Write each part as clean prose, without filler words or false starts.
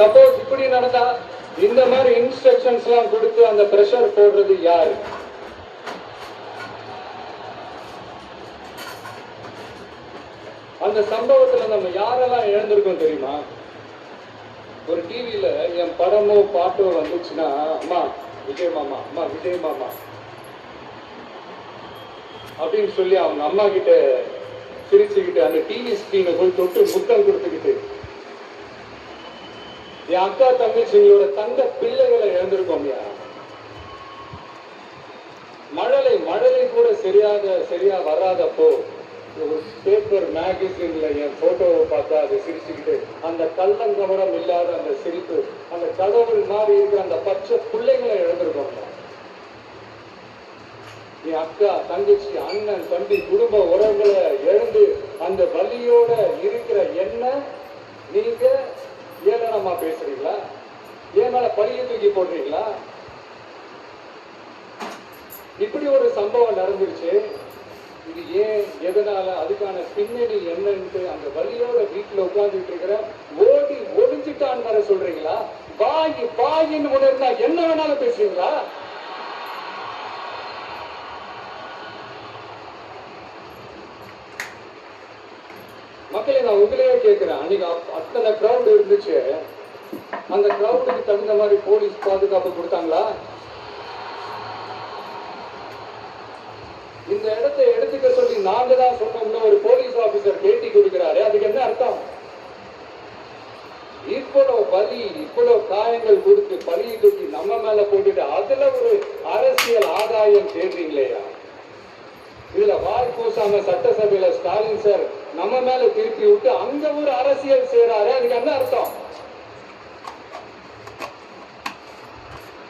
Suppose இப்படி நடந்தா இந்த மாதிரி இன்ஸ்ட்ரக்ஷன்ஸ் எல்லாம் கொடுத்து அந்த பிரஷர் போடுறது யாரு? அந்த சம்பவத்துல நம்ம யாரெல்லாம் இழந்திருக்கோம் தெரியுமா? ஒரு டிவியில என் படமோ பாட்டோ வந்துச்சுன்னா, அம்மா விஜய் மாமா, அம்மா விஜய் மாமா அப்படின்னு சொல்லி அவங்க அம்மா கிட்ட சிரிச்சுக்கிட்டு அந்த டிவி ஸ்கிரீனை போய் தொட்டு முத்தம் கொடுத்துக்கிட்டு, என் அக்கா தங்கச்சிங்களோட தங்க பிள்ளைகளை இழந்திருக்கோம். மழலை கூட சரியா வராதப்போ ஒரு பேப்பர் மேகசின்ல என் போட்டோவை பார்த்தா அதை சிரிச்சுக்கிட்டு அந்த கள்ளங்கவரம் இல்லாத அந்த சிரிப்பு, அந்த கடவுள் மாதிரி இருக்கிற அந்த பச்சை பிள்ளைகளை இழந்திருக்கோம். என் அக்கா தங்கச்சி அண்ணன் தம்பி குடும்ப உறவுகளை இழந்து அந்த வலியோட இருக்கிற என்ன நீங்க ஏளனமா பேசுறீங்களா? ஏன் மேல பழிய தூக்கி போடுறீங்களா? இப்படி ஒரு சம்பவம் நடந்துருச்சு. இது ஏன், எதனால, அதுக்கான பின்னணி என்னன்னு அந்த வலியோட வீட்டுல உட்கார்ந்துட்டு இருக்கிற ஓடி ஒளிஞ்சிட்டான்னு வர சொல்றீங்களா? பாயின்னு உணர்ந்தா என்ன வேணாலும் பேசுவீங்களா? மக்களை நான் உங்களையே கேட்கிறேன், அன்னைக்கு அத்தனை கிரௌட் இருந்துச்சு, அந்த கிரௌடுக்கு தகுந்த மாதிரி போலீஸ் பாதுகாப்பு கொடுத்தாங்களா? இந்த இடத்தை எடுத்துக்க சொல்லி நாங்க தான் சொன்னோம்னு ஒரு போலீஸ் ஆபீசர் பேட்டி கொடுக்கிறாரு, அதுக்கு என்ன அர்த்தம்? இவ்வளவு பலி, இவ்வளவு காயங்கள் கொடுத்து பலியை தூக்கி நம்ம மேல போட்டுட்டு அதுல ஒரு அரசியல் ஆதாயம் தேடுறீங்களேயா? இதுல வாய் பூசாம சட்டசபையில ஸ்டாலின் சார் நம்ம மேல திருப்பி விட்டு அங்க ஒரு அரசியல் செய்யறாரு, அதுக்கு என்ன அர்த்தம்?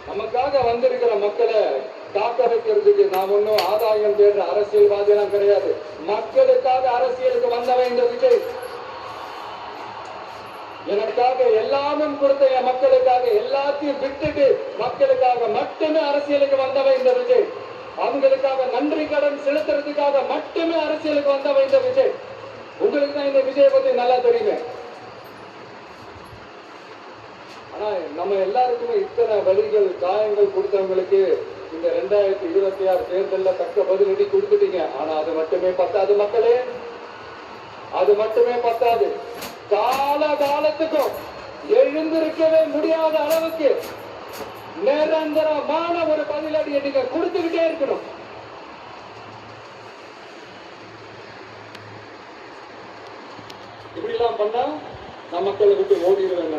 நமக்காக வந்திருக்கிற மக்களை காக்க வைக்கிறதுக்கு நாம் ஒன்னும் ஆதாயம் தேடுற அரசியல்வாதி எல்லாம் கிடையாது. மக்களுக்காக அரசியலுக்கு வந்தவன் இந்த விஜய். எனக்காக எல்லாமும் கொடுத்த என் மக்களுக்காக எல்லாத்தையும் விட்டுட்டு மக்களுக்காக மட்டுமே அரசியலுக்கு வந்தவன் இந்த விஜய். அவங்களுக்காக நன்றி கடன் செலுத்துறதுக்காக மட்டுமே அரசியலுக்கு வந்தவன் இந்த விஜய். உங்களுக்கு தான் இந்த விஜயை பத்தி நல்லா தெரியுமே. ஆனா நம்ம எல்லாருக்குமே இத்தனை வலிகள் காயங்கள் கொடுத்தவங்களுக்கு இந்த 2026 தேர்தலில் தக்க பதிலடி கொடுத்துட்டீங்க. ஆனா அது மட்டுமே பத்தாது மக்களே, அது மட்டுமே பத்தாது. காலத்துக்கும் எழுந்திருக்கவே முடியாத அளவுக்கு நிரந்தரமான ஒரு பதிலடியை நீங்க கொடுத்துக்கிட்டே இருக்கணும். இப்படி எல்லாம் பண்ணா நம்ம மக்களை விட்டு ஓடிடுவேன்.